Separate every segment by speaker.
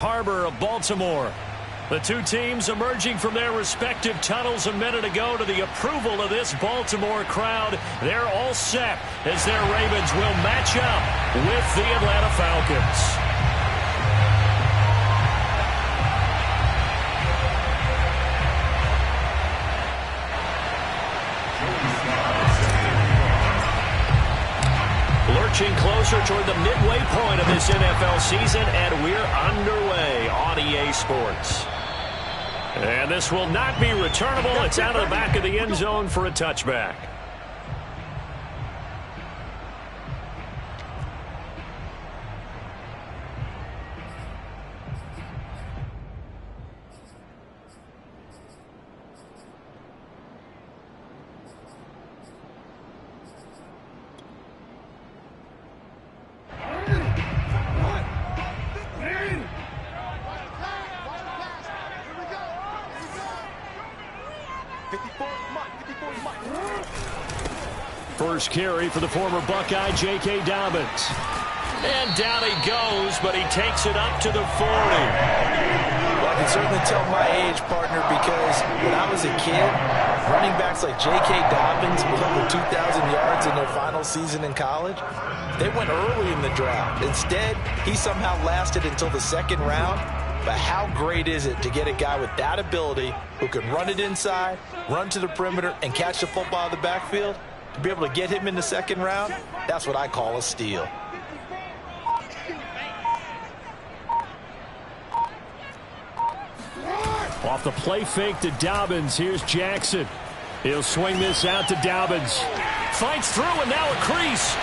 Speaker 1: Harbor of Baltimore. The two teams emerging from their respective tunnels a minute ago to the approval of this Baltimore crowd. They're all set as their Ravens will match up with the Atlanta Falcons. Lurching closer toward the midway point of this NFL season, and we're underway on EA Sports. And this will not be returnable. It's out of the back of the end zone for a touchback. First carry for the former Buckeye, J.K. Dobbins. And down he goes, but he takes it up to the 40.
Speaker 2: Well, I can certainly tell my age, partner, because when I was a kid, running backs like J.K. Dobbins with over 2,000 yards in their final season in college, they went early in the draft. Instead, he somehow lasted until the second round. But how great is it to get a guy with that ability who can run it inside, run to the perimeter, and catch the football out of the backfield? To be able to get him in the second round, that's what I call a steal.
Speaker 1: Off the play fake to Dobbins, here's Jackson. He'll swing this out to Dobbins. Fights through, and now a crease.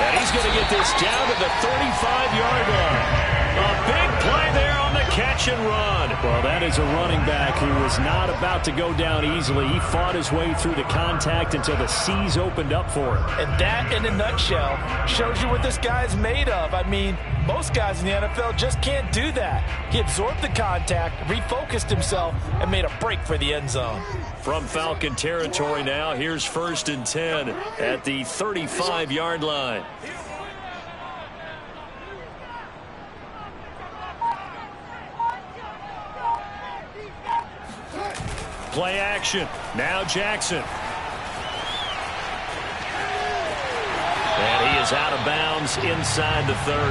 Speaker 1: And he's going to get this down to the 35-yard line. A big play there on the catch and run. Well, that is a running back who was not about to go down easily. He fought his way through the contact until the seas opened up for him.
Speaker 2: And that, in a nutshell, shows you what this guy's made of. I mean, most guys in the NFL just can't do that. He absorbed the contact, refocused himself, and made a break for the end zone.
Speaker 1: From Falcon territory now, here's 1st and 10 at the 35-yard line. Play action. Now Jackson. And he is out of bounds inside the 30.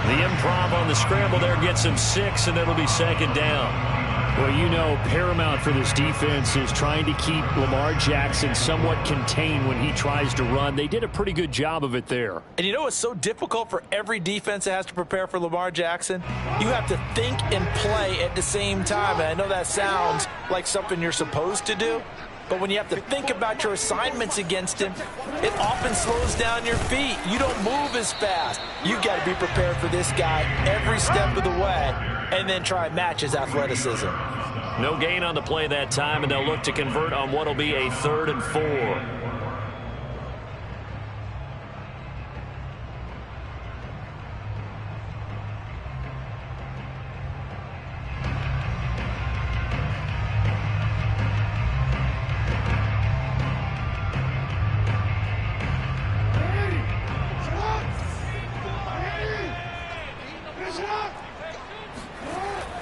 Speaker 1: The improv on the scramble there gets him 6, and it'll be second down. Well, you know, paramount for this defense is trying to keep Lamar Jackson somewhat contained when he tries to run. They did a pretty good job of it there.
Speaker 2: And you know what's so difficult for every defense that has to prepare for Lamar Jackson? You have to think and play at the same time. And I know that sounds like something you're supposed to do, but when you have to think about your assignments against him, it often slows down your feet. You don't move as fast. You've got to be prepared for this guy every step of the way and then try and match his athleticism.
Speaker 1: No gain on the play that time, and they'll look to convert on what will be a 3rd and 4.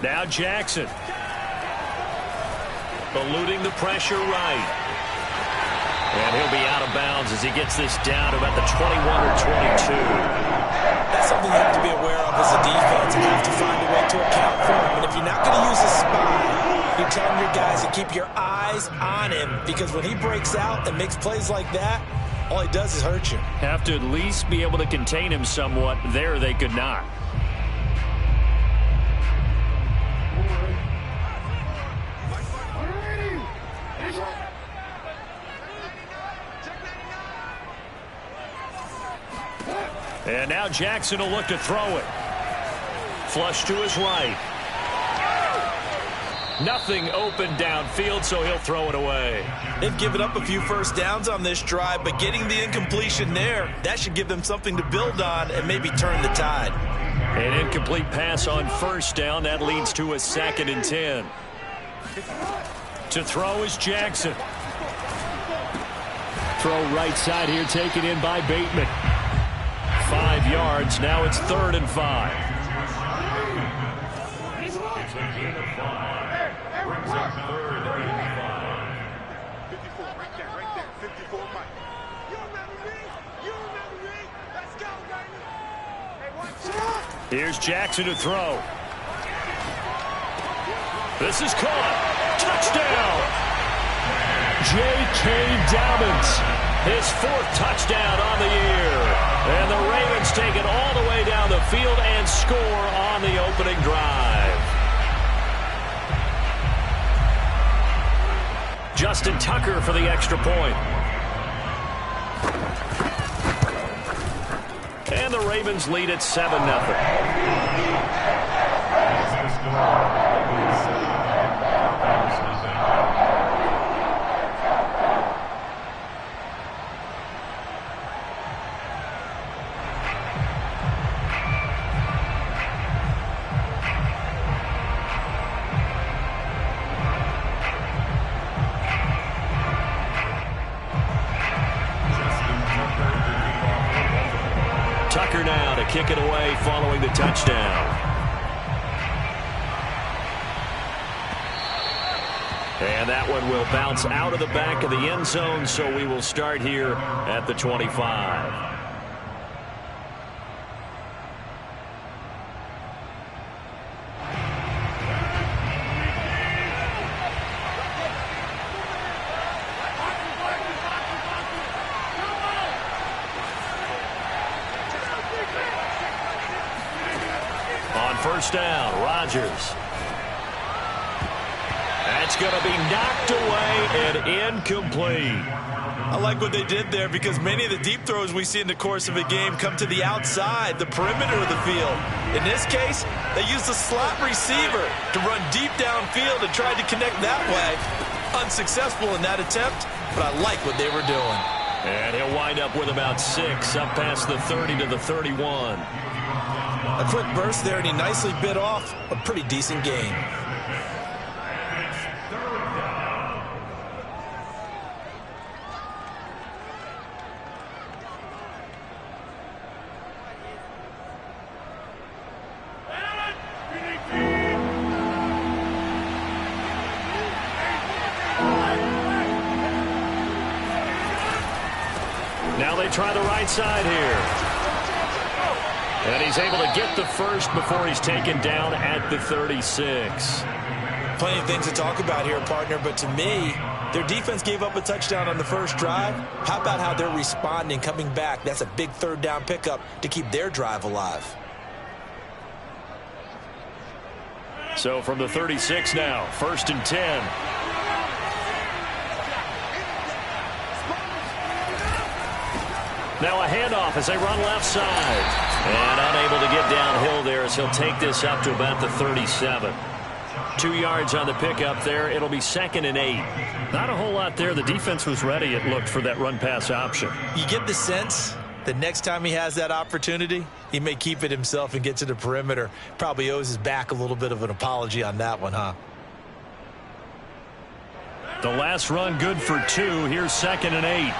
Speaker 1: Now Jackson. Eluding the pressure right. And he'll be out of bounds as he gets this down to about the 21 or 22.
Speaker 2: That's something you have to be aware of as a defense. You have to find a way to account for him. And if you're not going to use a spy, you're telling your guys to keep your eyes on him. Because when he breaks out and makes plays like that, all he does is hurt you.
Speaker 1: Have to at least be able to contain him somewhat. There they could not. And now Jackson will look to throw it. Flush to his right. Nothing open downfield, so he'll throw it away.
Speaker 2: They've given up a few first downs on this drive, but getting the incompletion there, that should give them something to build on and maybe turn the tide.
Speaker 1: An incomplete pass on first down. That leads to a 2nd and 10. To throw is Jackson. Throw right side here, taken in by Bateman. 5 yards. Now it's 3rd and 5. Here's Jackson to throw. This is caught. Touchdown! J.K. Dobbins, his 4th touchdown on the year. And the Ravens take it all the way down the field and score on the opening drive. Justin Tucker for the extra point. And the Ravens lead at 7-0. Tucker now to kick it away following the touchdown. And that one will bounce out of the back of the end zone, so we will start here at the 25. First down, Rodgers. That's going to be knocked away and incomplete.
Speaker 2: I like what they did there because many of the deep throws we see in the course of a game come to the outside, the perimeter of the field. In this case, they used a slot receiver to run deep downfield and tried to connect that way. Unsuccessful in that attempt, but I like what they were doing.
Speaker 1: And he'll wind up with about 6 up past the 30 to the 31.
Speaker 2: A quick burst there, and he nicely bit off a pretty decent gain.
Speaker 1: Now they try the right side here. And he's able to get the first before he's taken down at the 36.
Speaker 2: Plenty of things to talk about here, partner, but to me, their defense gave up a touchdown on the first drive. How about how they're responding, coming back? That's a big third down pickup to keep their drive alive.
Speaker 1: So from the 36 now, 1st and 10. Now a handoff as they run left side. And unable to get downhill there as he'll take this up to about the 37. 2 yards on the pickup there. It'll be 2nd and 8.
Speaker 3: Not a whole lot there. The defense was ready, it looked, for that run-pass option.
Speaker 2: You get the sense that next time he has that opportunity, he may keep it himself and get to the perimeter. Probably owes his back a little bit of an apology on that one, huh?
Speaker 1: The last run good for 2. Here's 2nd and 8.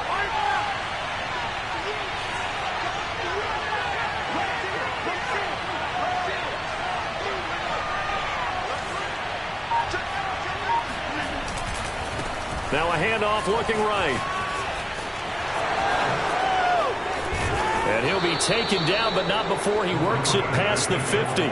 Speaker 1: Now a handoff looking right. And he'll be taken down, but not before he works it past the 50.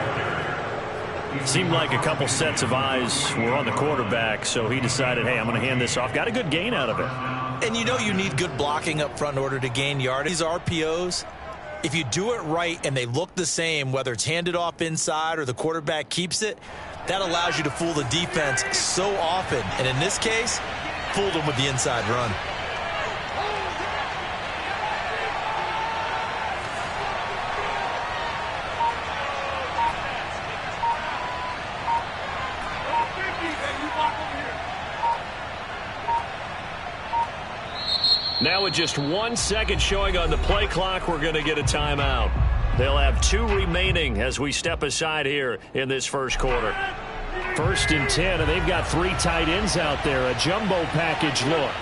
Speaker 1: Seemed like a couple sets of eyes were on the quarterback, so he decided, hey, I'm going to hand this off. Got a good gain out of it.
Speaker 2: And you know you need good blocking up front in order to gain yardage. These RPOs, if you do it right and they look the same, whether it's handed off inside or the quarterback keeps it, that allows you to fool the defense so often. And in this case, fooled him with the inside run.
Speaker 1: Now with just 1 second showing on the play clock, we're going to get a timeout. They'll have 2 remaining as we step aside here in this first quarter. 1st and 10, and they've got 3 tight ends out there. A jumbo package look.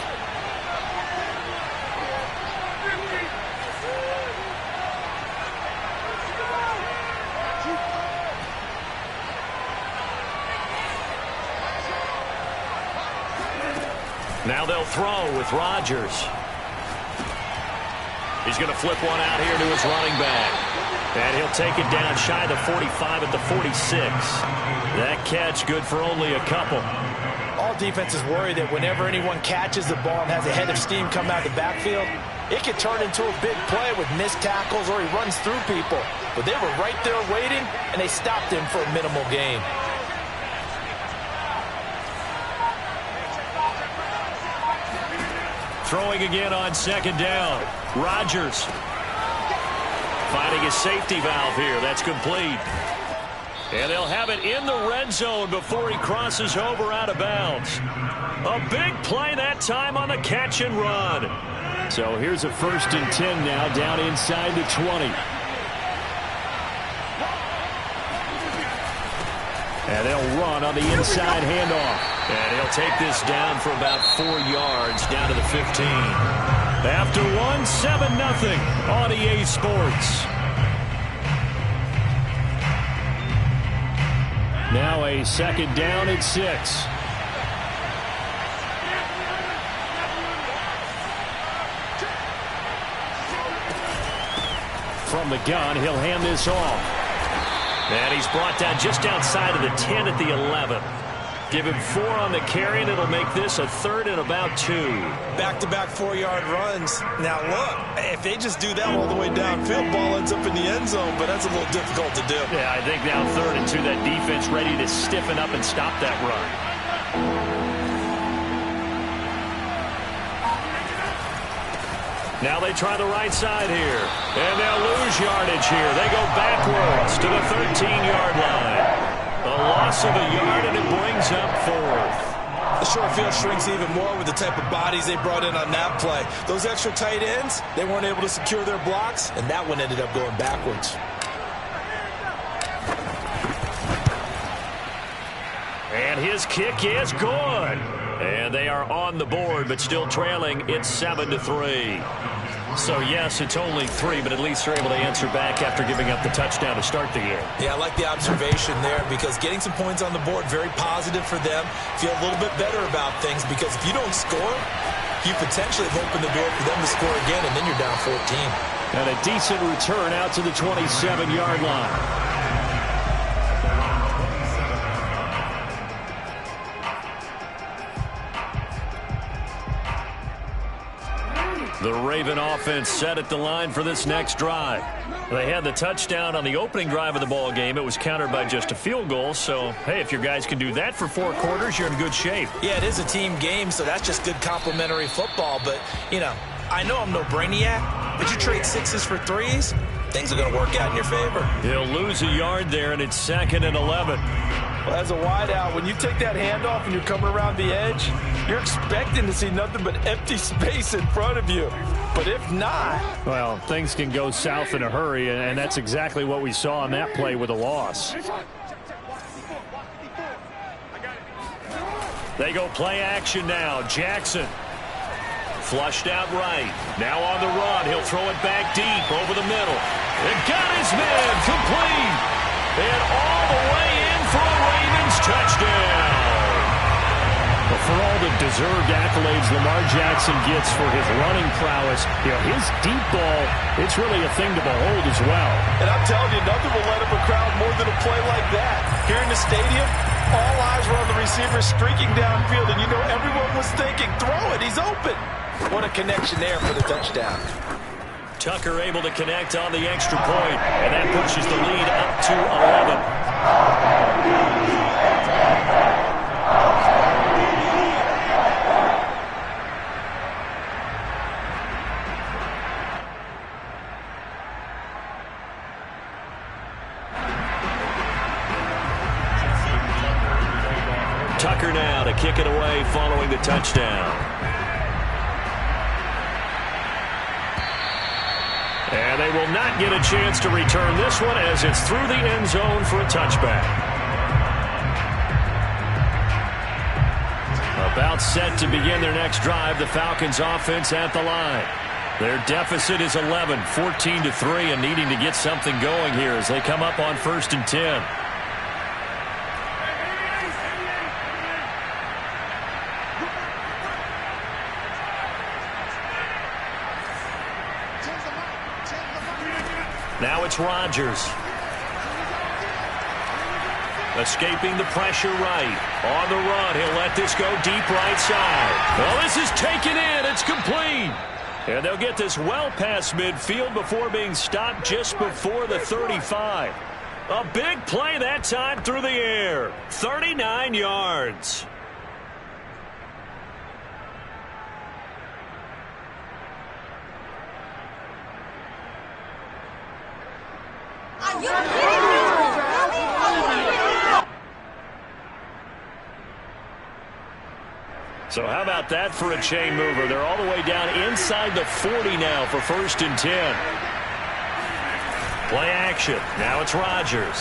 Speaker 1: Now they'll throw with Rodgers. He's going to flip one out here to his running back.
Speaker 3: And he'll take it down shy of the 45 at the 46. That catch good for only a couple.
Speaker 2: All defenses worry that whenever anyone catches the ball and has a head of steam come out of the backfield, it can turn into a big play with missed tackles or he runs through people. But they were right there waiting, and they stopped him for a minimal gain.
Speaker 3: Throwing again on second down. Rodgers finding his safety valve here. That's complete. And they'll have it in the red zone before he crosses over out of bounds. A big play that time on the catch and run.
Speaker 1: So here's a 1st and 10 now, down inside the 20. And they'll run on the inside handoff.
Speaker 3: And he'll take this down for about 4 yards, down to the 15.
Speaker 1: After one, 7-0 on EA Sports. Now a 2nd down and 6. From the gun, he'll hand this off.
Speaker 3: And he's brought down just outside of the 10 at the 11. Give him 4 on the carry, and it'll make this a 3rd and about 2.
Speaker 2: Back-to-back 4-yard runs. Now, look, if they just do that all the way downfield, ball ends up in the end zone, but that's a little difficult to do.
Speaker 3: Yeah, I think now 3rd and 2, that defense ready to stiffen up and stop that run. Now they try the right side here. And they'll lose yardage here. They go backwards to the 13-yard line. A loss of a yard, and it brings up 4th.
Speaker 2: The short field shrinks even more with the type of bodies they brought in on that play. Those extra tight ends, they weren't able to secure their blocks, and that one ended up going backwards.
Speaker 3: And his kick is good. And they are on the board, but still trailing. It's 7-3. So, yes, it's only 3, but at least they're able to answer back after giving up the touchdown to start the game.
Speaker 2: Yeah, I like the observation there because getting some points on the board, very positive for them. Feel a little bit better about things because if you don't score, you potentially have opened the door for them to score again, and then you're down 14.
Speaker 1: And a decent return out to the 27-yard line.
Speaker 3: The Raven offense set at the line for this next drive. They had the touchdown on the opening drive of the ball game. It was countered by just a field goal. So, hey, if your guys can do that for 4 quarters, you're in good shape.
Speaker 2: Yeah, it is a team game, so that's just good complimentary football. But, you know, I know I'm no brainiac, but you trade 6s for 3s, things are going to work out in your favor.
Speaker 3: He'll lose a yard there, and it's 2nd and 11.
Speaker 2: Well, as a wideout, when you take that handoff and you're coming around the edge, you're expecting to see nothing but empty space in front of you. But if not...
Speaker 1: Well, things can go south in a hurry, and that's exactly what we saw on that play with a loss.
Speaker 3: They go play action now. Jackson. Flushed out right. Now on the run. He'll throw it back deep over the middle. And got his man complete. And all the way in for a Ravens touchdown.
Speaker 1: Well, for all the deserved accolades Lamar Jackson gets for his running prowess, you know, his deep ball, it's really a thing to behold as well.
Speaker 2: And I'm telling you, nothing will let up a crowd more than a play like that. Here in the stadium, all eyes were on the receiver streaking downfield, and you know everyone was thinking, throw it, he's open. What a connection there for the touchdown.
Speaker 3: Tucker able to connect on the extra point, and that pushes the lead up to 11. Tucker now to kick it away following the touchdown. And they will not get a chance to return this one as it's through the end zone for a touchback. About set to begin their next drive, the Falcons offense at the line. Their deficit is 11, 14-3, and needing to get something going here as they come up on 1st and 10. Now it's Rodgers. Escaping the pressure right. On the run, he'll let this go deep right side. Well, this is taken in. It's complete. And they'll get this well past midfield before being stopped just before the 35. A big play that time through the air. 39 yards. So how about that for a chain mover? They're all the way down inside the 40 now for 1st and 10. Play action. Now it's Rodgers.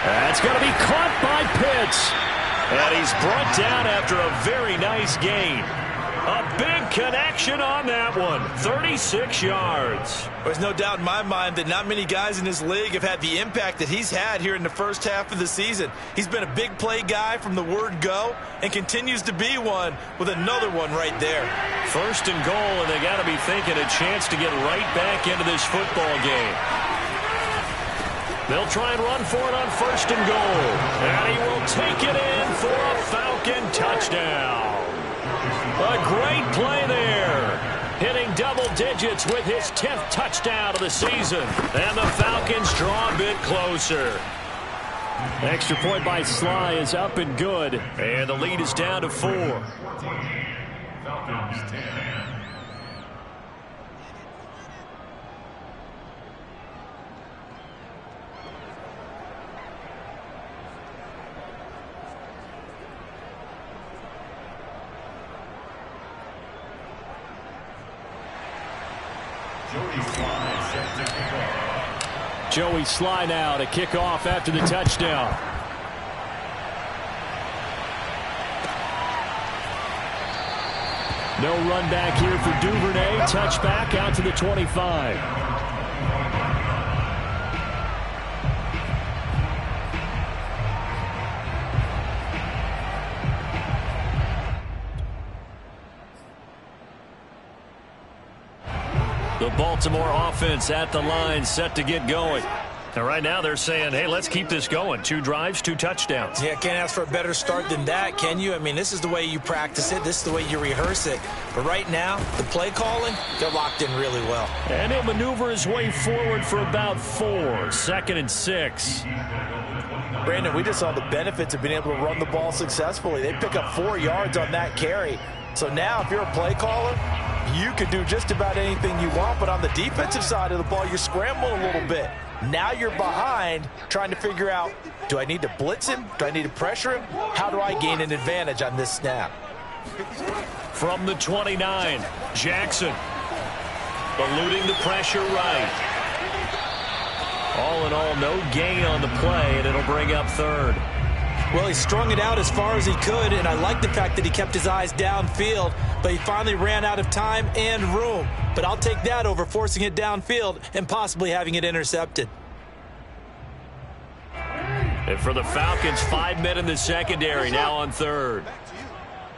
Speaker 3: That's going to be caught by Pitts. And he's brought down after a very nice gain. A big connection on that one. 36 yards.
Speaker 2: There's no doubt in my mind that not many guys in this league have had the impact that he's had here in the first half of the season. He's been a big play guy from the word go and continues to be one with another one right there.
Speaker 3: 1st and goal, and they got to be thinking a chance to get right back into this football game. They'll try and run for it on 1st and goal. And he will take it in for a Falcon touchdown. A great play there. Hitting double digits with his 10th touchdown of the season. And the Falcons draw a bit closer. Extra point by Sly is up and good. And the lead is down to 4. Falcons 10. Joey Sly now to kick off after the touchdown. No run back here for Duvernay. Touchback out to the 25. The Baltimore offense at the line, set to get going. And right now they're saying, hey, let's keep this going. 2 drives, 2 touchdowns.
Speaker 2: Yeah, can't ask for a better start than that, can you? I mean, this is the way you practice it. This is the way you rehearse it. But right now, the play calling, they're locked in really well.
Speaker 3: And he'll maneuver his way forward for about 4. 2nd and 6.
Speaker 2: Brandon, we just saw the benefits of being able to run the ball successfully. They pick up 4 yards on that carry. So now if you're a play caller, you can do just about anything you want, but on the defensive side of the ball, you're scrambling a little bit. Now you're behind trying to figure out, do I need to blitz him? Do I need to pressure him? How do I gain an advantage on this snap?
Speaker 3: From the 29, Jackson eluding the pressure right. All in all, no gain on the play, and it'll bring up 3rd.
Speaker 2: Well, he strung it out as far as he could, and I like the fact that he kept his eyes downfield, but he finally ran out of time and room. But I'll take that over forcing it downfield and possibly having it intercepted.
Speaker 3: And for the Falcons, 5 men in the secondary, now on 3rd.
Speaker 4: Back to you.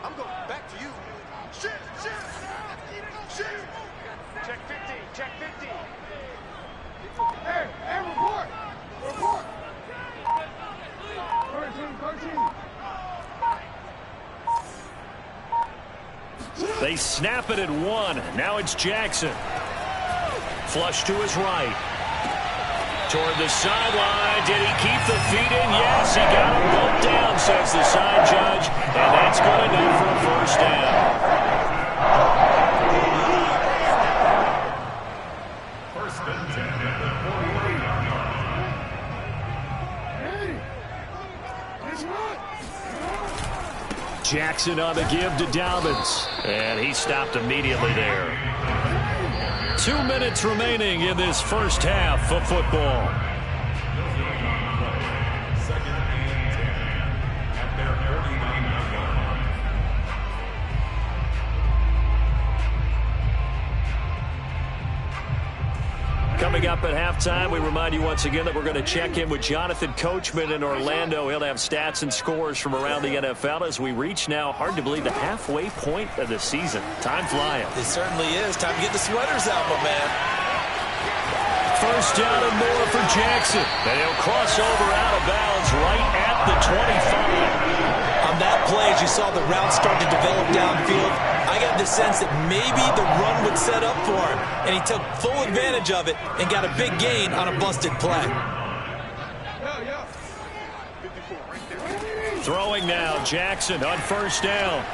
Speaker 4: I'm going back to you. Shoot, shoot, shoot. Check 50, check 50. Hey, report. Report. 13.
Speaker 3: They snap it at 1. Now it's Jackson. Flush to his right. Toward the sideline. Did he keep the feet in? Yes, he got him both down, says the side judge. And that's good enough for a 1st down. 1st and 10 at the 48-yard line. Jackson on the give to Dobbins. And he stopped immediately there. 2 minutes remaining in this first half of football. Coming up at halftime, we remind you once again that we're going to check in with Jonathan Coachman in Orlando. He'll have stats and scores from around the NFL as we reach now, hard to believe, the halfway point of the season. Time flying.
Speaker 2: It certainly is. Time to get the sweaters out, my man.
Speaker 3: first down and more for Jackson. And he'll cross over out of bounds right at the 25.
Speaker 2: On that play, as you saw the route start to develop downfield, I got the sense that maybe the run would set up for him. And he took full advantage of it and got a big gain on a busted play.
Speaker 3: Throwing now, Jackson on first down.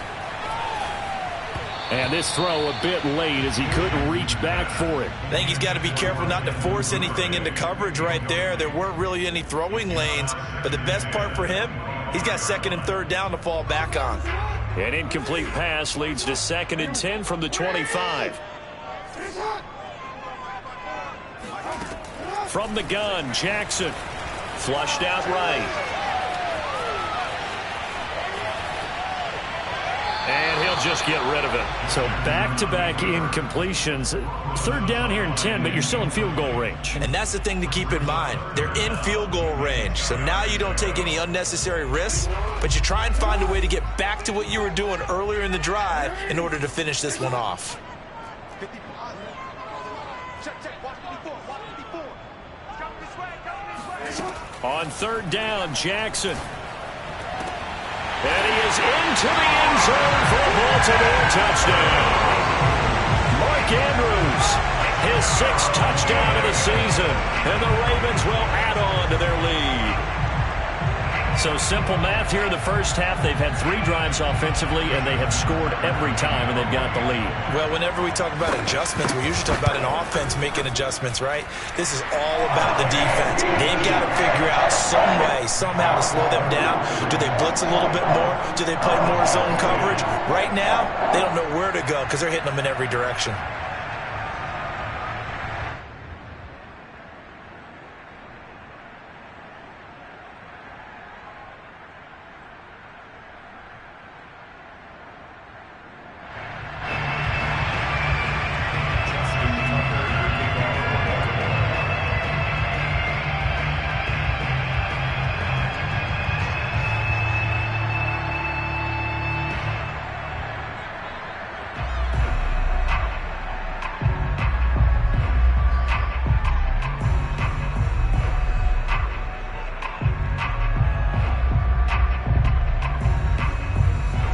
Speaker 3: And this throw a bit late as he couldn't reach back for it.
Speaker 2: I think he's got to be careful not to force anything into coverage right there. There weren't really any throwing lanes, but the best part for him, he's got second and third down to fall back on.
Speaker 3: An incomplete pass leads to 2nd and 10 from the 25. From the gun, Jackson flushed out right. And he'll just get rid of it.
Speaker 1: So back-to-back incompletions. Third down here in 10, but you're still in field goal range.
Speaker 2: And that's the thing to keep in mind. They're in field goal range. So now you don't take any unnecessary risks, but you try and find a way to get back to what you were doing earlier in the drive in order to finish this one off.
Speaker 3: On third down, Jackson. And he is into the end zone for a Baltimore touchdown. Mark Andrews, his 6th touchdown of the season. And the Ravens will add on to their lead.
Speaker 1: So simple math here in the first half. They've had 3 drives offensively, and they have scored every time, and they've got the lead.
Speaker 2: Well, whenever we talk about adjustments, we usually talk about an offense making adjustments, right? This is all about the defense. They've got to figure out some way, somehow to slow them down. Do they blitz a little bit more? Do they play more zone coverage? Right now, they don't know where to go because they're hitting them in every direction.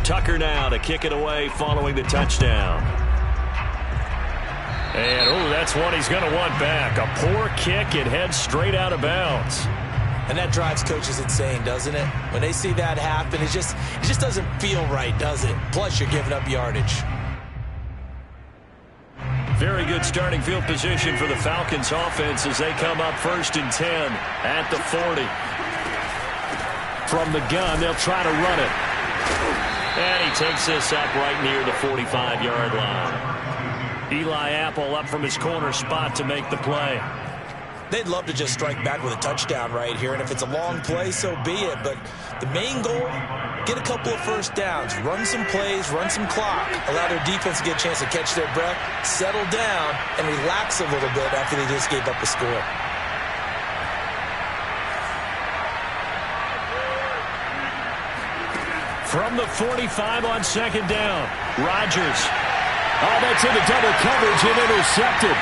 Speaker 3: Tucker now to kick it away following the touchdown. And, that's one he's going to want back. A poor kick. It heads straight out of bounds.
Speaker 2: And that drives coaches insane, doesn't it? When they see that happen, it just doesn't feel right, does it? Plus, you're giving up yardage.
Speaker 3: Very good starting field position for the Falcons offense as they come up 1st and 10 at the 40. From the gun, they'll try to run it. And he takes this up right near the 45-yard line. Eli Apple up from his corner spot to make the play.
Speaker 2: They'd love to just strike back with a touchdown right here, and if it's a long play, so be it. But the main goal, get a couple of first downs, run some plays, run some clock, allow their defense to get a chance to catch their breath, settle down, and relax a little bit after they just gave up a score.
Speaker 3: From the 45 on 2nd down, Rodgers. Oh, that's into double coverage and intercepted.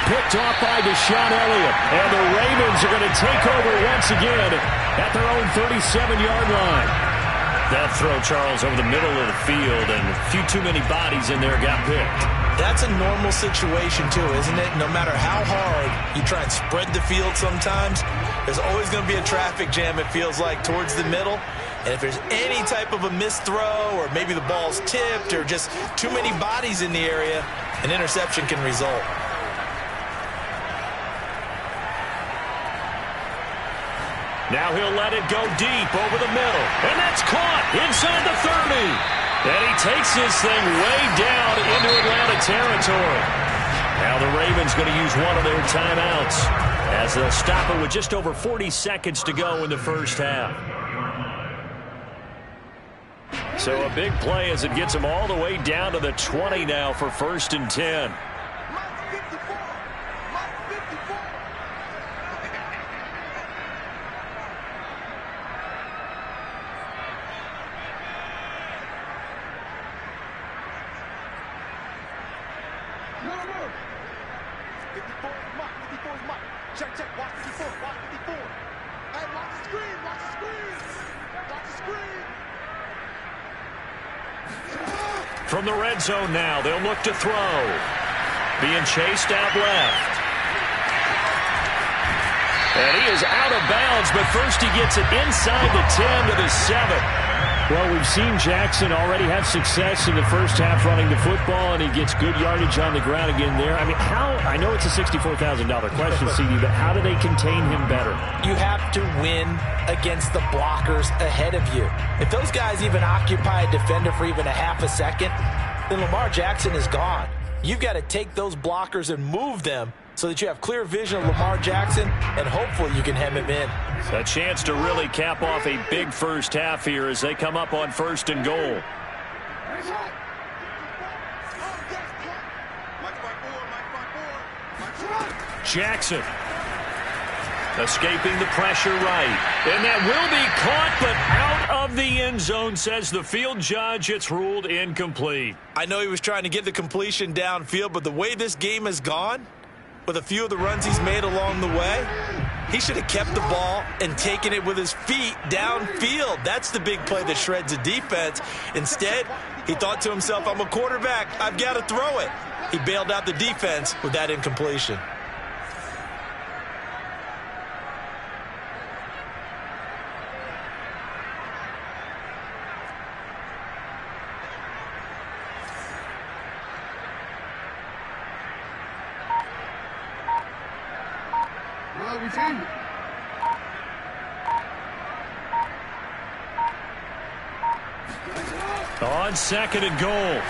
Speaker 3: Picked off by Deshaun Elliott. And the Ravens are going to take over once again at their own 37-yard line. That throw, Charles, over the middle of the field, and a few too many bodies in there got picked.
Speaker 2: That's a normal situation, too, isn't it? No matter how hard you try and spread the field sometimes, there's always going to be a traffic jam, it feels like, towards the middle. And if there's any type of a missed throw, or maybe the ball's tipped, or just too many bodies in the area, an interception can result.
Speaker 3: Now he'll let it go deep over the middle. And that's caught inside the 30. And he takes this thing way down into Atlanta territory. Now the Ravens going to use one of their timeouts as they'll stop it with just over 40 seconds to go in the first half. So a big play as it gets them all the way down to the 20 now for 1st and 10.
Speaker 4: No, no. 54 is Mike. Check, check. Watch 54. Watch 54. Hey, watch the screen. Watch the screen. Watch the screen.
Speaker 3: From the red zone now, they'll look to throw. Being chased out left. And he is out of bounds, but first he gets it inside the 10 to the 7.
Speaker 1: Well, we've seen Jackson already have success in the first half running the football, and he gets good yardage on the ground again there. I mean, I know it's a $64,000 question, CD, but how do they contain him better?
Speaker 2: You have to win against the blockers ahead of you. If those guys even occupy a defender for even a half a second, then Lamar Jackson is gone. You've got to take those blockers and move them so that you have clear vision of Lamar Jackson, and hopefully you can hem him in.
Speaker 3: A chance to really cap off a big first half here as they come up on 1st and goal. Jackson escaping the pressure right. And that will be caught, but out of the end zone, says the field judge. It's ruled incomplete.
Speaker 2: I know he was trying to get the completion downfield, but the way this game has gone, with a few of the runs he's made along the way, he should have kept the ball and taken it with his feet downfield. That's the big play that shreds a defense. Instead, he thought to himself, I'm a quarterback. I've got to throw it. He bailed out the defense with that incompletion.
Speaker 3: On 2nd and goal,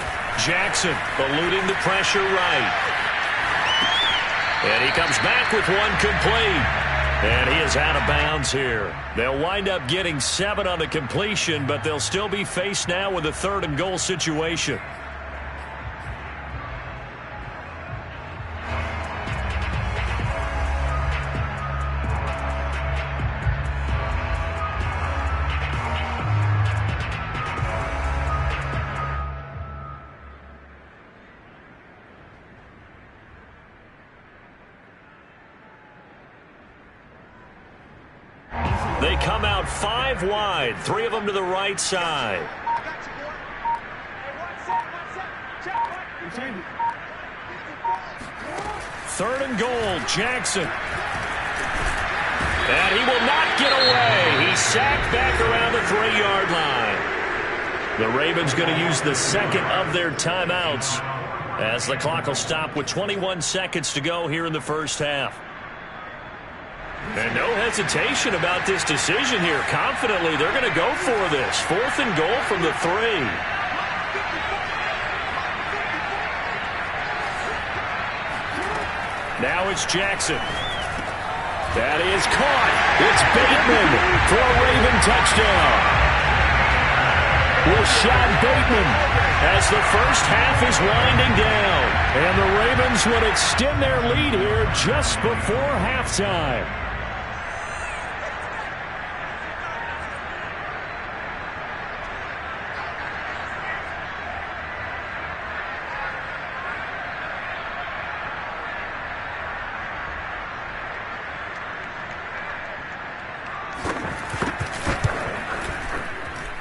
Speaker 3: Jackson eluding the pressure right. And he comes back with one complete. And he is out of bounds here. They'll wind up getting 7 on the completion, but they'll still be faced now with a 3rd and goal situation. They come out 5 wide, 3 of them to the right side. Third and goal, Jackson. And he will not get away. He's sacked back around the 3-yard line. The Ravens going to use the second of their timeouts as the clock will stop with 21 seconds to go here in the first half. And no hesitation about this decision here. Confidently, they're going to go for this. 4th and goal from the 3. Now it's Jackson. That is caught. It's Bateman for a Raven touchdown. Rashad Bateman as the first half is winding down. And the Ravens would extend their lead here just before halftime.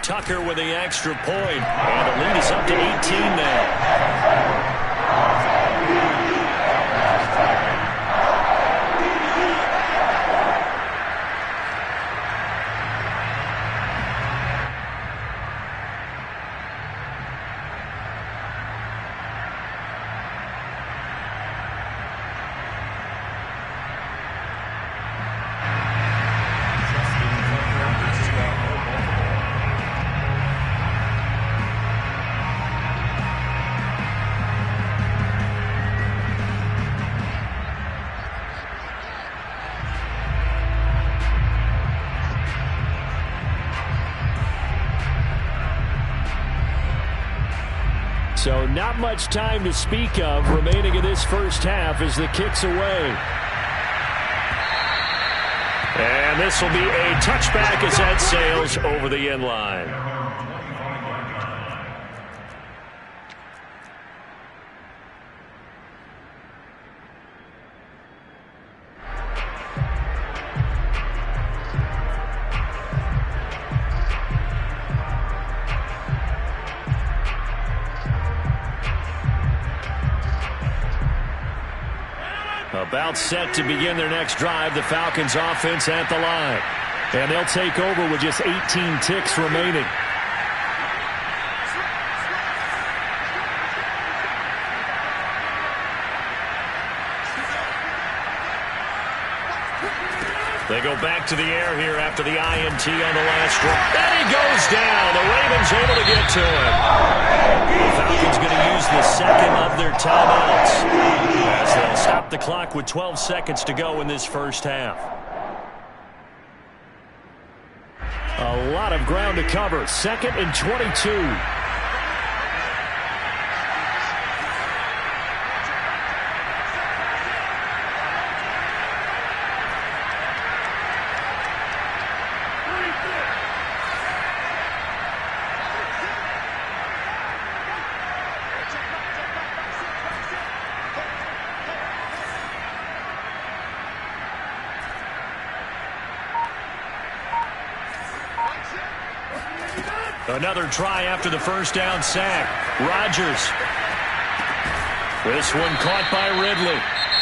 Speaker 3: Tucker with the extra point, and the lead is up to 18 now. So not much time to speak of remaining in this first half as the kick's away. And this will be a touchback as that sails over the end line. About set to begin their next drive, the Falcons offense at the line. And they'll take over with just 18 ticks remaining. They go back to the air here after the INT on the last drive. And he goes down. The Ravens able to get to him. The Falcons going to use the second of their timeouts as they'll stop the clock with 12 seconds to go in this first half. A lot of ground to cover. 2nd and 22. Another try after the first down sack. Rodgers. This one caught by Ridley.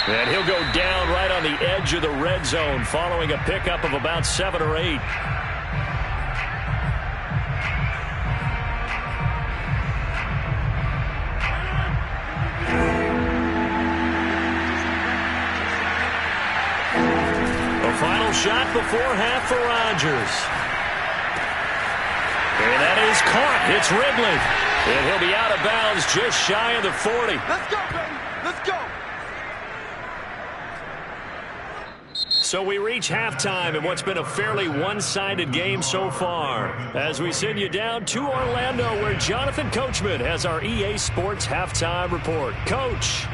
Speaker 3: And he'll go down right on the edge of the red zone following a pickup of about 7 or 8. A final shot before half for Rodgers. And that is caught. It's Ridley. And he'll be out of bounds just shy of the 40.
Speaker 4: Let's go, baby. Let's go.
Speaker 3: So we reach halftime in what's been a fairly one-sided game so far. As we send you down to Orlando, where Jonathan Coachman has our EA Sports Halftime Report. Coach.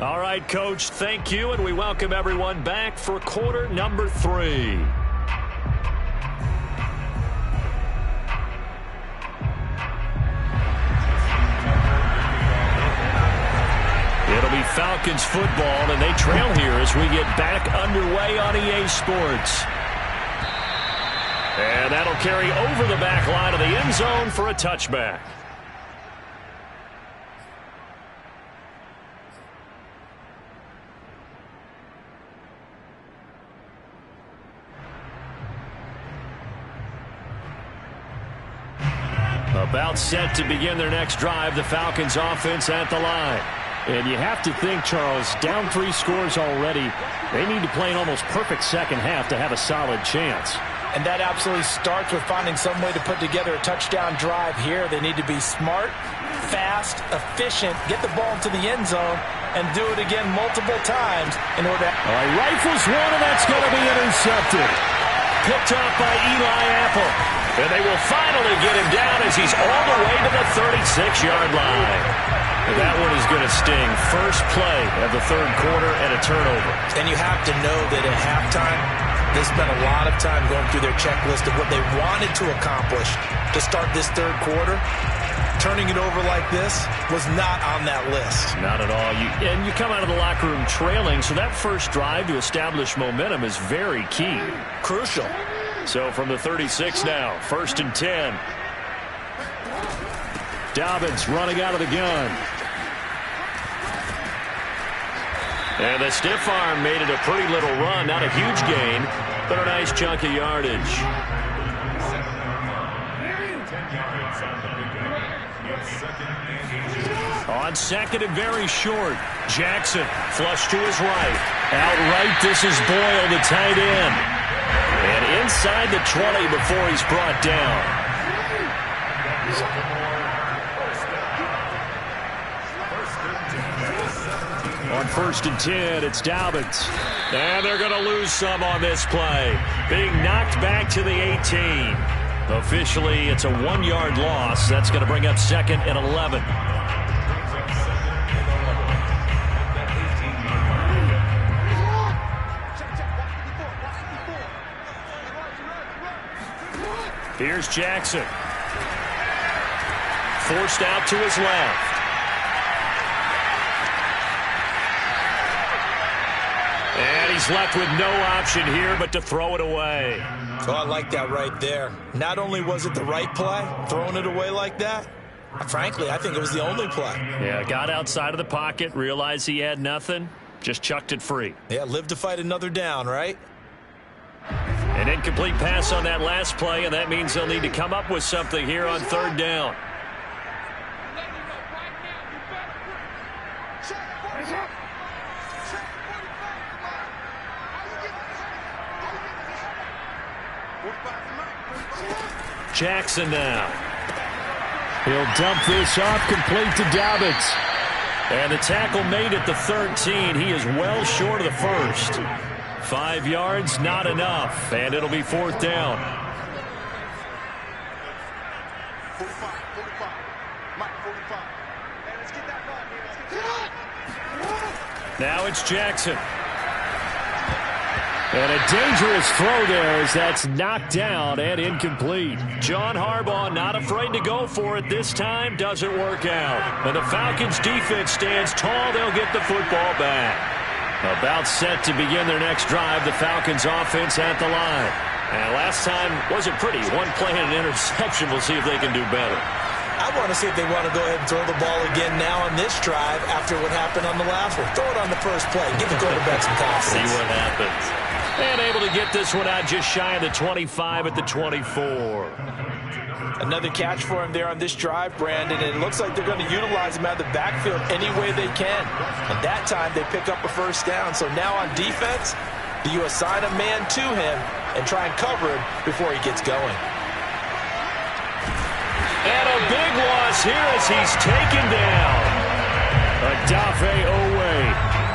Speaker 3: All right, Coach, thank you, and we welcome everyone back for quarter number 3. It'll be Falcons football, and they trail here as we get back underway on EA Sports. And that'll carry over the back line of the end zone for a touchback. About set to begin their next drive, the Falcons offense at the line.
Speaker 1: And you have to think, Charles, down 3 scores already. They need to play an almost perfect second half to have a solid chance.
Speaker 2: And that absolutely starts with finding some way to put together a touchdown drive here. They need to be smart, fast, efficient, get the ball into the end zone, and do it again multiple times in order to...
Speaker 1: All right, rifles one, and that's going to be intercepted.
Speaker 3: Picked off by Eli Apple. And they will finally get him down as he's all the way to the 36-yard line. And that one is going to sting. First play of the third quarter and a turnover.
Speaker 2: And you have to know that at halftime, they spent a lot of time going through their checklist of what they wanted to accomplish to start this third quarter. Turning it over like this was not on that list.
Speaker 3: Not at all. And you come out of the locker room trailing, so that first drive to establish momentum is very key.
Speaker 2: Crucial.
Speaker 3: So from the 36 now, 1st and 10.
Speaker 1: Dobbins running out of the gun.
Speaker 3: And the stiff arm made it a pretty little run. Not a huge gain, but a nice chunk of yardage. On second and very short, Jackson flush to his right. Outright, this is Boyle, the tight end. And inside the 20 before he's brought down. On 1st and 10, it's Dobbins. And they're going to lose some on this play. Being knocked back to the 18. Officially, it's a 1-yard loss. That's going to bring up 2nd and 11. Here's Jackson. Forced out to his left. And he's left with no option here but to throw it away.
Speaker 2: Oh, I like that right there. Not only was it the right play, throwing it away like that, frankly, I think it was the only play.
Speaker 3: Yeah, got outside of the pocket, realized he had nothing, just chucked it free.
Speaker 2: Yeah, live to fight another down, right?
Speaker 3: An incomplete pass on that last play, and that means they'll need to come up with something here on third down. Jackson now.
Speaker 1: He'll dump this off, complete to Dobbins.
Speaker 3: And the tackle made at the 13. He is well short of the first. 5 yards, not enough. And it'll be fourth down.
Speaker 4: 45. Mike, 45. Hey, let's get that ball here.
Speaker 3: Now it's Jackson.
Speaker 1: And a dangerous throw there as that's knocked down and incomplete.
Speaker 3: John Harbaugh not afraid to go for it this time. Doesn't work out. And the Falcons defense stands tall. They'll get the football back. About set to begin their next drive. The Falcons offense at the line. And last time wasn't pretty. One play and an interception. We'll see if they can do better.
Speaker 2: I want to see if they want to go ahead and throw the ball again now on this drive after what happened on the last one. Throw it on the first play. Give the quarterback some confidence.
Speaker 3: See what happens. And able to get this one out just shy of the 25 at the 24.
Speaker 2: Another catch for him there on this drive, Brandon. And it looks like they're going to utilize him out of the backfield any way they can. And that time they pick up a first down. So now on defense, do you assign a man to him and try and cover him before he gets going?
Speaker 3: And a big loss here as he's taken down.
Speaker 1: Odafe Owe.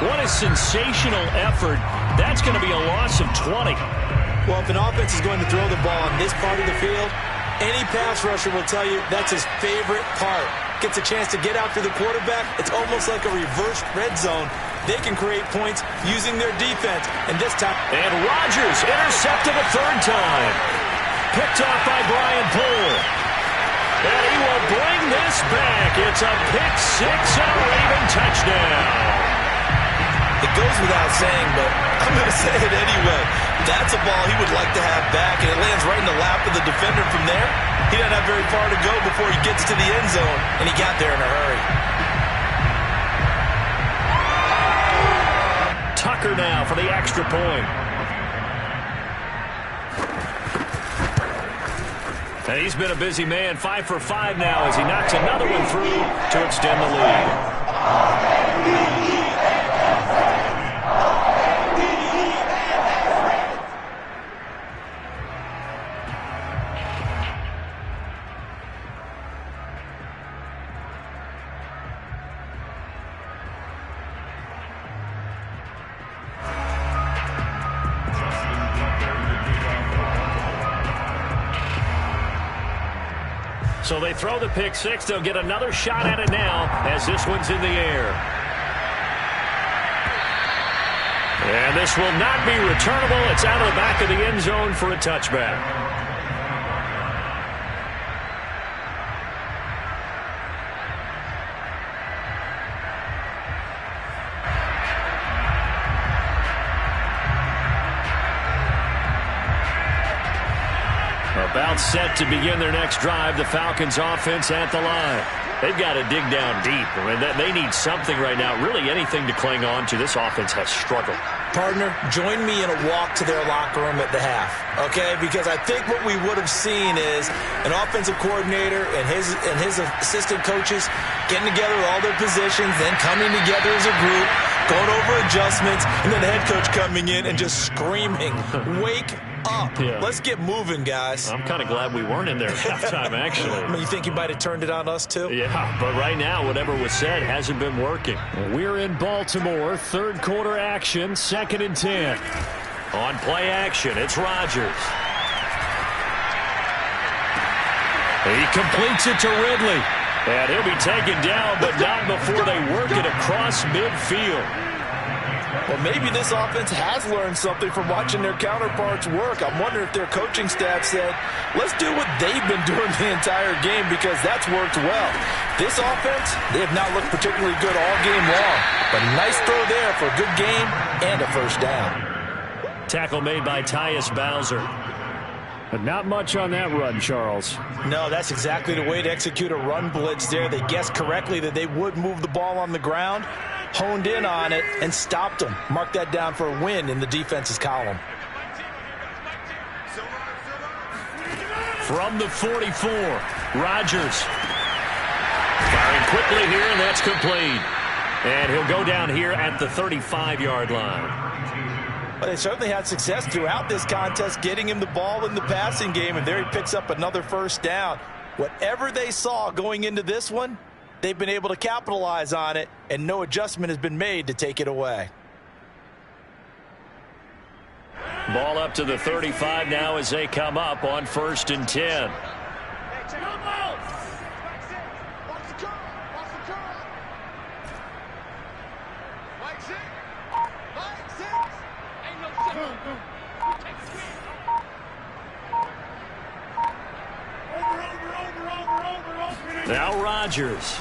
Speaker 3: What a sensational effort. That's going to be a loss of 20.
Speaker 2: Well, if an offense is going to throw the ball on this part of the field, any pass rusher will tell you that's his favorite part. Gets a chance to get after the quarterback. It's almost like a reverse red zone. They can create points using their defense. And this time...
Speaker 3: And Rodgers intercepted a third time. Picked off by Brian Poole. And he will bring this back. It's a pick six and a Raven touchdown.
Speaker 2: It goes without saying, but I'm going to say it anyway. That's a ball he would like to have back, and it lands right in the lap of the defender from there. He doesn't have very far to go before he gets to the end zone, and he got there in a hurry.
Speaker 3: Tucker now for the extra point. And he's been a busy man, 5 for 5 now as he knocks another one through to extend the lead. So they throw the pick six. They'll get another shot at it now as this one's in the air. And this will not be returnable. It's out of the back of the end zone for a touchback. About set to begin their next drive. The Falcons offense at the line. They've got to dig down deep. I mean, they need something right now, really anything to cling on to. This offense has struggled.
Speaker 2: Partner, join me in a walk to their locker room at the half, okay? Because I think what we would have seen is an offensive coordinator and his assistant coaches getting together all their positions, then coming together as a group, going over adjustments, and then the head coach coming in and just screaming, wake up.
Speaker 3: Yeah.
Speaker 2: Let's get moving, guys.
Speaker 3: I'm kind of glad we weren't in there at halftime, actually.
Speaker 2: I mean, you think you might have turned it on us, too?
Speaker 3: Yeah, but right now, whatever was said hasn't been working.
Speaker 1: We're in Baltimore. Third quarter action, 2nd and 10.
Speaker 3: On play action, it's Rodgers.
Speaker 1: He completes it to Ridley.
Speaker 3: And he'll be taken down, but not before they work it across midfield.
Speaker 2: Well, maybe this offense has learned something from watching their counterparts work. I'm wondering if their coaching staff said, let's do what they've been doing the entire game because that's worked well. This offense, they have not looked particularly good all game long. But nice throw there for a good game and a first down.
Speaker 3: Tackle made by Tyus Bowser.
Speaker 1: But not much on that run, Charles.
Speaker 2: No, that's exactly the way to execute a run blitz there. They guessed correctly that they would move the ball on the ground, honed in on it, and stopped them. Mark that down for a win in the defense's column.
Speaker 3: From the 44, Rodgers. Firing quickly here, and that's complete. And he'll go down here at the 35-yard line.
Speaker 2: But they certainly had success throughout this contest getting him the ball in the passing game, and there he picks up another first down. Whatever they saw going into this one, they've been able to capitalize on it, and no adjustment has been made to take it away.
Speaker 3: Ball up to the 35 now as they come up on 1st and 10. Now Rodgers.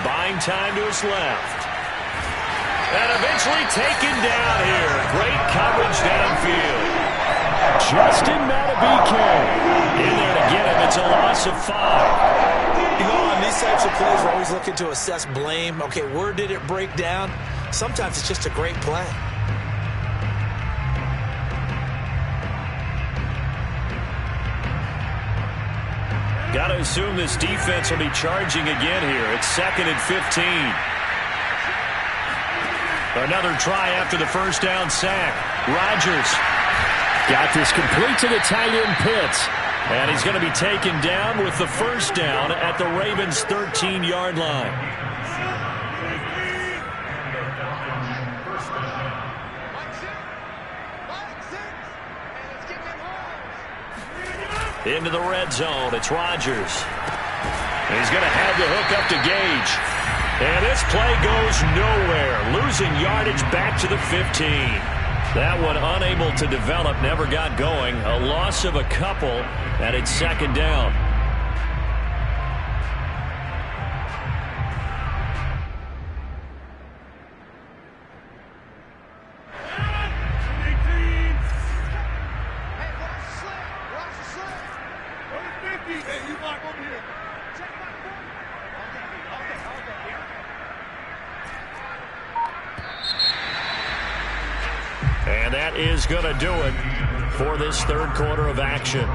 Speaker 3: Buying time to his left. And eventually taken down here. Great coverage downfield.
Speaker 1: Justin Madubuike.
Speaker 3: In there to get him. It's a loss of 5.
Speaker 2: You know, on these types of plays, we're always looking to assess blame. Okay, where did it break down? Sometimes it's just a great play.
Speaker 3: Got to assume this defense will be charging again here. It's 2nd and 15. Another try after the first down sack. Rodgers
Speaker 1: Got this complete to the tight end Pitts.
Speaker 3: And he's going to be taken down with the first down at the Ravens' 13-yard line. Into the red zone. It's Rodgers. He's going to have the hook up to Gage. And this play goes nowhere. Losing yardage back to the 15. That one unable to develop, never got going. A loss of a couple, and it's 2nd down. And that is going to do it for this third quarter of action.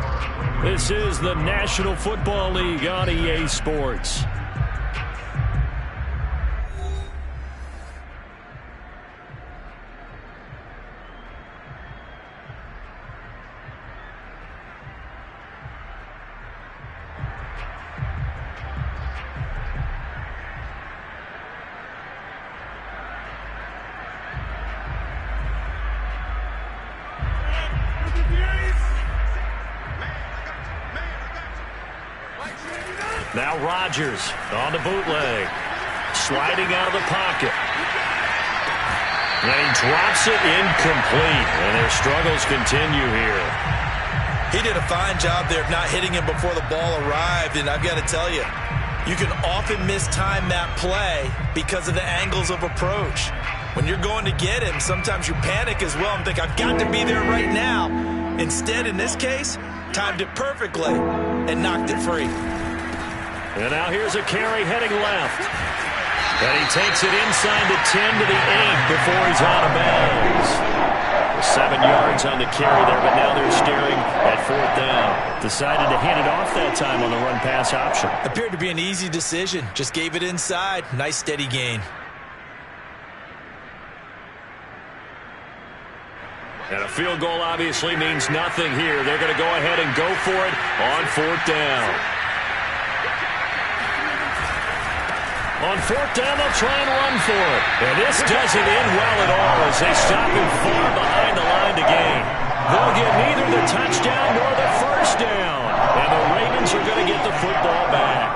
Speaker 3: This is the National Football League on EA Sports. Now Rodgers on the bootleg. Sliding out of the pocket. And he drops it incomplete. And their struggles continue here.
Speaker 2: He did a fine job there of not hitting him before the ball arrived. And I've got to tell you, you can often mistime that play because of the angles of approach. When you're going to get him, sometimes you panic as well and think, I've got to be there right now. Instead, in this case, timed it perfectly and knocked it free.
Speaker 3: And now here's a carry heading left. And he takes it inside the 10 to the 8 before he's out of bounds. 7 yards on the carry there, but now they're staring at 4th down. Decided to hand it off that time on the run-pass option.
Speaker 2: Appeared to be an easy decision. Just gave it inside. Nice steady gain.
Speaker 3: And a field goal obviously means nothing here. They're going to go ahead and go for it on 4th down. On 4th down, they'll try and run for it. And this doesn't end well at all as they stop him far behind the line to gain. They'll get neither the touchdown nor the first down. And the Ravens are going to get the football back.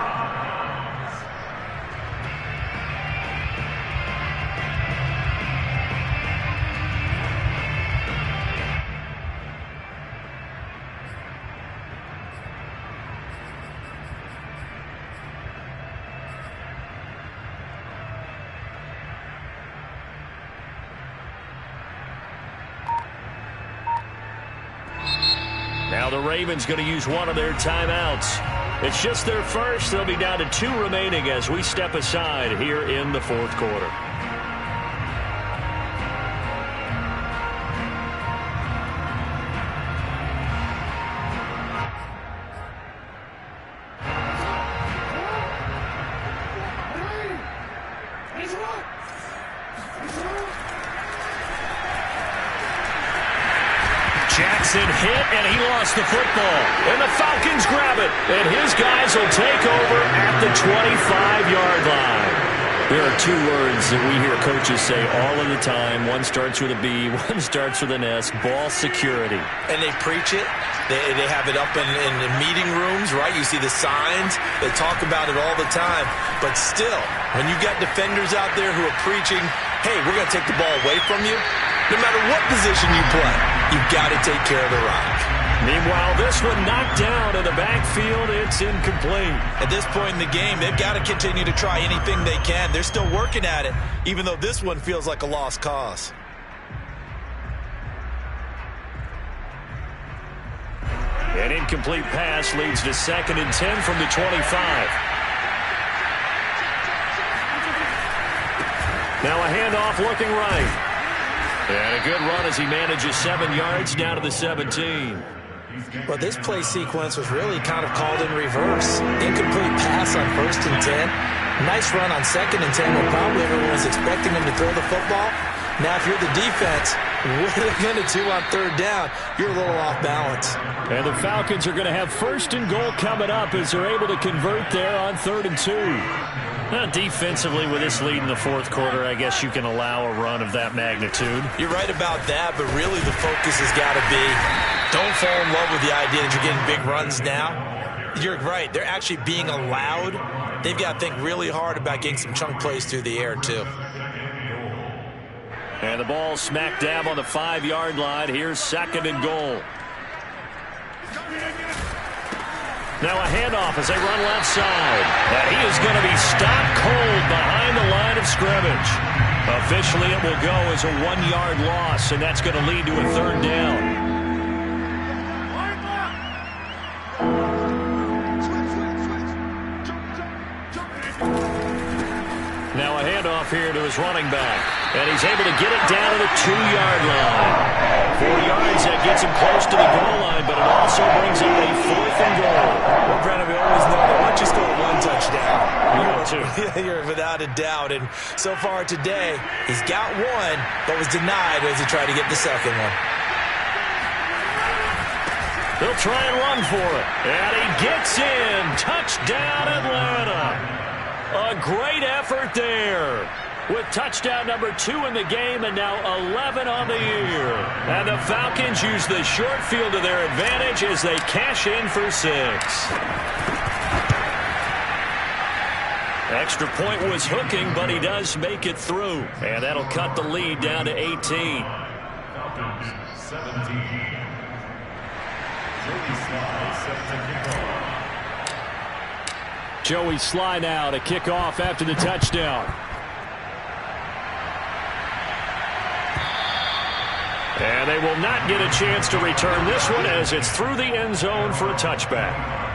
Speaker 3: Now the Ravens going to use one of their timeouts. It's just their first. They'll be down to 2 remaining as we step aside here in the fourth quarter. Jackson hit, and he lost the football. And the Falcons grab it. And his guys will take over at the 25-yard line. There are 2 words that we hear coaches say all of the time. One starts with a B, one starts with an S, ball security.
Speaker 2: And they preach it. They have it up in the meeting rooms, right? You see the signs. They talk about it all the time. But still, when you got defenders out there who are preaching, hey, we're going to take the ball away from you, no matter what position you play, you've got to take care of the rock.
Speaker 3: Meanwhile, this one knocked down in the backfield. It's incomplete.
Speaker 2: At this point in the game, they've got to continue to try anything they can. They're still working at it, even though this one feels like a lost cause.
Speaker 3: An incomplete pass leads to 2nd and 10 from the 25. Now a handoff looking right. And a good run as he manages 7 yards down to the 17.
Speaker 2: Well, this play sequence was really kind of called in reverse. Incomplete pass on 1st and 10. Nice run on 2nd and 10 when probably everyone was expecting him to throw the football. Now, if you're the defense, what are they going to do on 3rd down? You're a little off balance.
Speaker 3: And the Falcons are going to have 1st and goal coming up as they're able to convert there on 3rd and 2. Defensively, with this lead in the fourth quarter, I guess you can allow a run of that magnitude.
Speaker 2: You're right about that, but really the focus has got to be don't fall in love with the idea that you're getting big runs now. You're right. They're actually being allowed. They've got to think really hard about getting some chunk plays through the air, too.
Speaker 3: And the ball smack dab on the 5-yard line. Here's 2nd and goal. Now a handoff as they run left side. And he is going to be stopped cold behind the line of scrimmage. Officially, it will go as a 1-yard loss, and that's going to lead to a 3rd down. Now a handoff here to his running back. And he's able to get it down to the 2-yard line. 4 yards, that gets him close to the goal line, but it also brings up a 4th and goal.
Speaker 2: Well, Brandon, we always know that once you score 1 touchdown, you're without a doubt. And so far today, he's got 1, but was denied as he tried to get the 2nd one.
Speaker 3: They'll try and run for it. And he gets in. Touchdown, Atlanta. A great effort there with touchdown number 2 in the game and now 11 on the year. And the Falcons use the short field to their advantage as they cash in for 6. Extra point was hooking, but he does make it through. And that'll cut the lead down to 18.
Speaker 5: Falcons 17. Joey Sly set to kick off.
Speaker 1: Joey Sly now to kick off after the touchdown. And they will not get a chance to return this one as it's through the end zone for a touchback.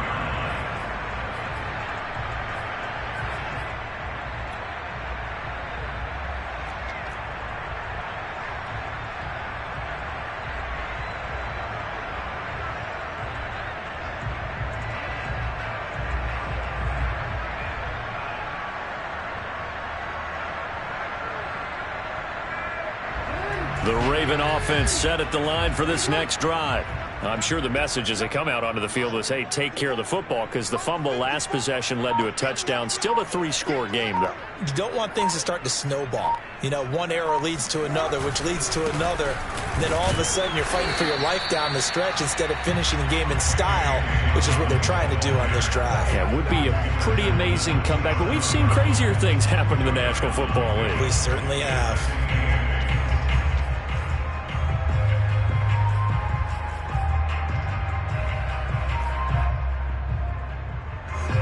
Speaker 1: The Raven offense set at the line for this next drive. I'm sure the message as they come out onto the field was, hey, take care of the football, because the fumble last possession led to a touchdown. Still a 3-score game, though.
Speaker 2: You don't want things to start to snowball. You know, one error leads to another, which leads to another. And then all of a sudden you're fighting for your life down the stretch instead of finishing the game in style, which is what they're trying to do on this drive.
Speaker 1: Yeah, it would be a pretty amazing comeback, but we've seen crazier things happen in the National Football League.
Speaker 2: We certainly have.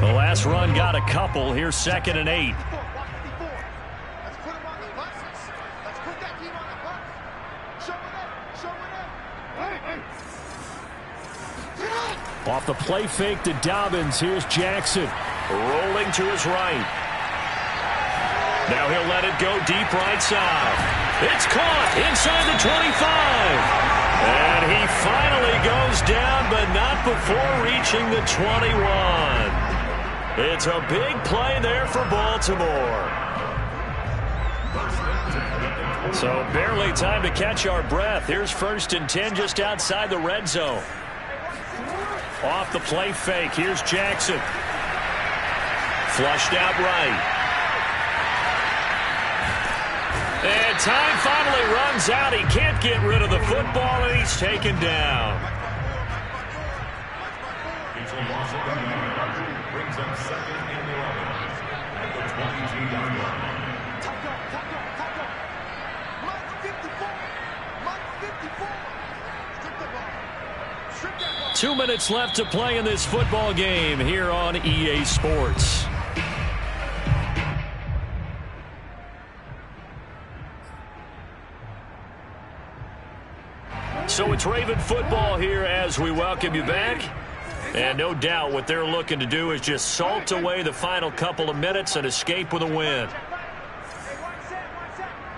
Speaker 3: The last run got a couple. Here's 2nd and 8.
Speaker 4: Let's put him on the bus. Let's put that team on the bus. Show it up. Show it up.
Speaker 1: Off the play fake to Dobbins, here's Jackson.
Speaker 3: Rolling to his right. Now he'll let it go deep right side. It's caught inside the 25. And he finally goes down, but not before reaching the 21. It's a big play there for Baltimore. So barely time to catch our breath. Here's 1st and 10 just outside the red zone. Off the play fake, here's Jackson. Flushed out right. And time finally runs out. He can't get rid of the football, and he's taken down.
Speaker 5: It's a loss of the yard. Brings up 2nd and 11 at the 22-yard line.
Speaker 4: Top up. Mike 54. Mike 54. Strip the ball. Strip that ball.
Speaker 3: 2 minutes left to play in this football game here on EA Sports. So it's Raven football here as we welcome you back. And no doubt what they're looking to do is just salt away the final couple of minutes and escape with a win.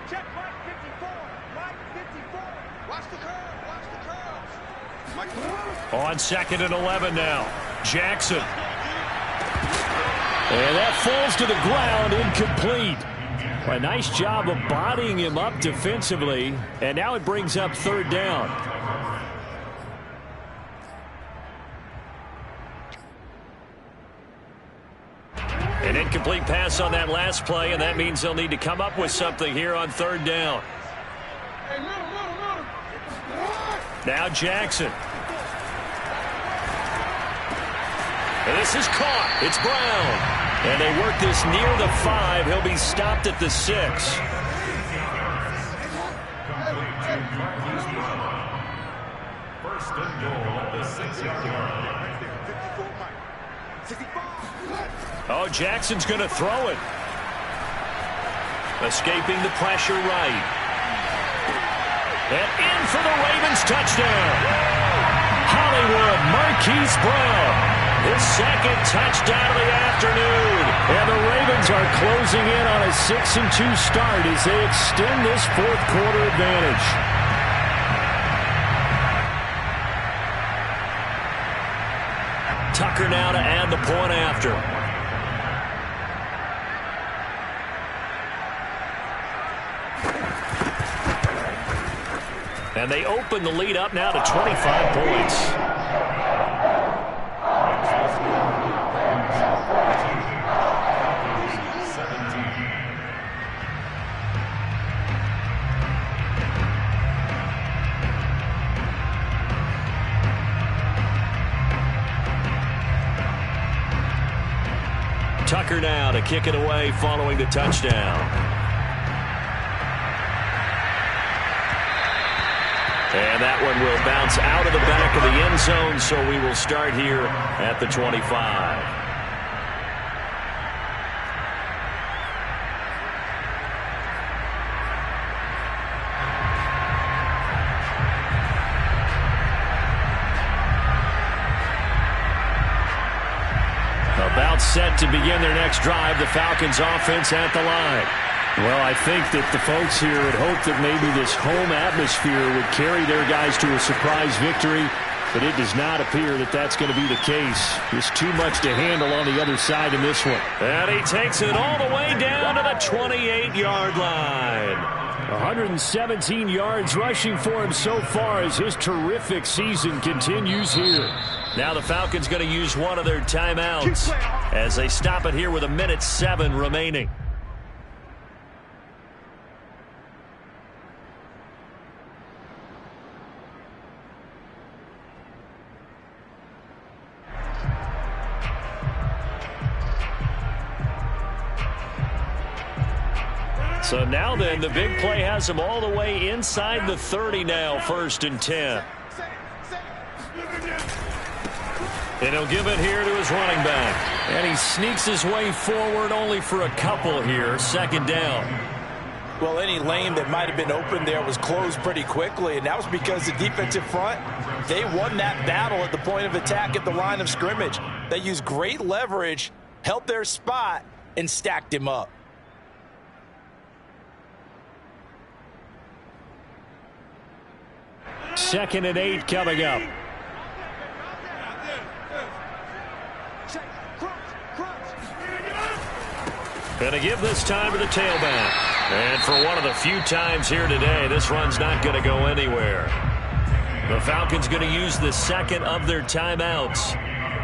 Speaker 4: Check Mike 54. Mike 54. Watch the curve. Watch the curve.
Speaker 3: On 2nd and 11 now. Jackson. And that falls to the ground, incomplete. A nice job of bodying him up defensively. And now it brings up 3rd down. An incomplete pass on that last play, and that means they'll need to come up with something here on 3rd down. Now Jackson. And this is caught. It's Brown. And they work this near the 5. He'll be stopped at the 6.
Speaker 5: First and goal at the 6-yard line.
Speaker 3: Oh, Jackson's going to throw it. Escaping the pressure right. And in for the Ravens touchdown. Hollywood Marquise Brown. His 2nd touchdown of the afternoon. And the Ravens are closing in on a 6-2 start as they extend this 4th quarter advantage. Tucker now to add the point after. And they open the lead up now to 25 points. Tucker now to kick it away following the touchdown. And that one will bounce out of the back of the end zone, so we will start here at the 25. About set to begin their next drive, the Falcons offense at the line.
Speaker 1: Well, I think that the folks here had hoped that maybe this home atmosphere would carry their guys to a surprise victory, but it does not appear that that's going to be the case. There's too much to handle on the other side in this one.
Speaker 3: And he takes it all the way down to the 28-yard line.
Speaker 1: 117 yards rushing for him so far as his terrific season continues here.
Speaker 3: Now the Falcons going to use one of their timeouts as they stop it here with 1:07 remaining. So now then, the big play has him all the way inside the 30 now, 1st and 10. And he'll give it here to his running back. And he sneaks his way forward only for a couple here. 2nd down.
Speaker 2: Well, any lane that might have been open there was closed pretty quickly, and that was because the defensive front, they won that battle at the point of attack at the line of scrimmage. They used great leverage, held their spot, and stacked him up.
Speaker 3: Second and 8 coming up. Going to give this time to the tailback. And for one of the few times here today, this run's not going to go anywhere. The Falcons going to use the second of their timeouts,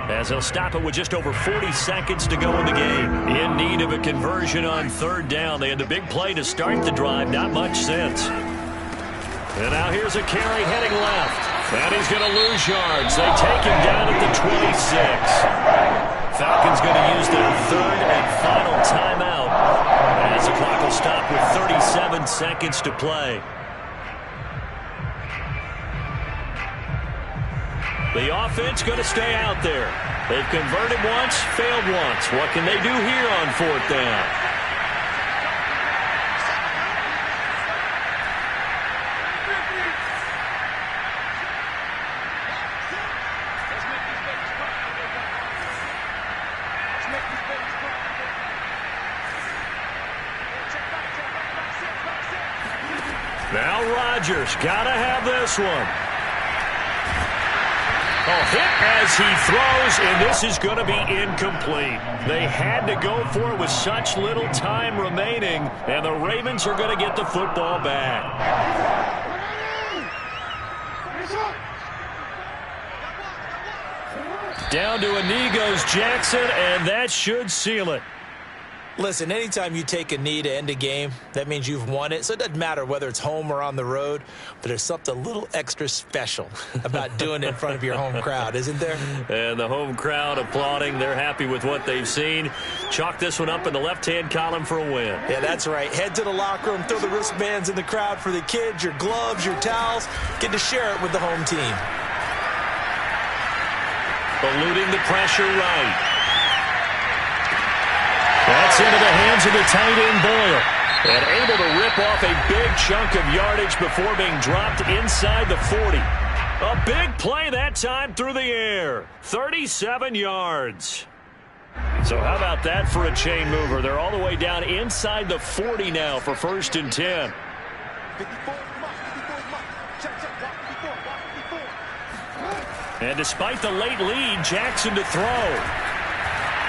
Speaker 3: as they'll stop it with just over 40 seconds to go in the game. In need of a conversion on third down. They had the big play to start the drive. Not much since. And now here's a carry heading left. And he's going to lose yards. They take him down at the 26. Falcons going to use their third and final timeout, as the clock will stop with 37 seconds to play. The offense going to stay out there. They've converted once, failed once. What can they do here on fourth down? Now Rodgers got to have this one. A hit as he throws, and this is going to be incomplete. They had to go for it with such little time remaining, and the Ravens are going to get the football back. Down to a knee goes Jackson, and that should seal it.
Speaker 2: Listen, anytime you take a knee to end a game, that means you've won it. So it doesn't matter whether it's home or on the road, but there's something a little extra special about doing it in front of your home crowd, isn't there?
Speaker 3: And the home crowd applauding. They're happy with what they've seen. Chalk this one up in the left-hand column for a win.
Speaker 2: Yeah, that's right. Head to the locker room, throw the wristbands in the crowd for the kids, your gloves, your towels. Get to share it with the home team.
Speaker 3: Eluding the pressure right. That's into the hands of the tight end Boyle. And able to rip off a big chunk of yardage before being dropped inside the 40. A big play that time through the air. 37 yards. So how about that for a chain mover? They're all the way down inside the 40 now for 1st and 10. And despite the late lead, Jackson to throw.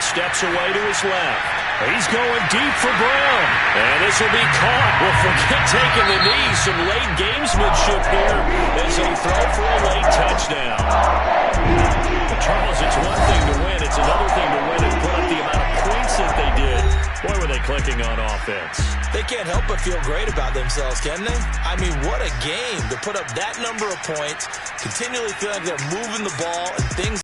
Speaker 3: Steps away to his left. He's going deep for Brown. And this will be caught. Well, forget taking the knee. Some late gamesmanship here as they throw for a late touchdown. Charles, it's one thing to win. It's another thing to win and put up the amount of points that they did. Boy, were they clicking on offense.
Speaker 2: They can't help but feel great about themselves, can they? I mean, what a game to put up that number of points, continually feeling like they're moving the ball and things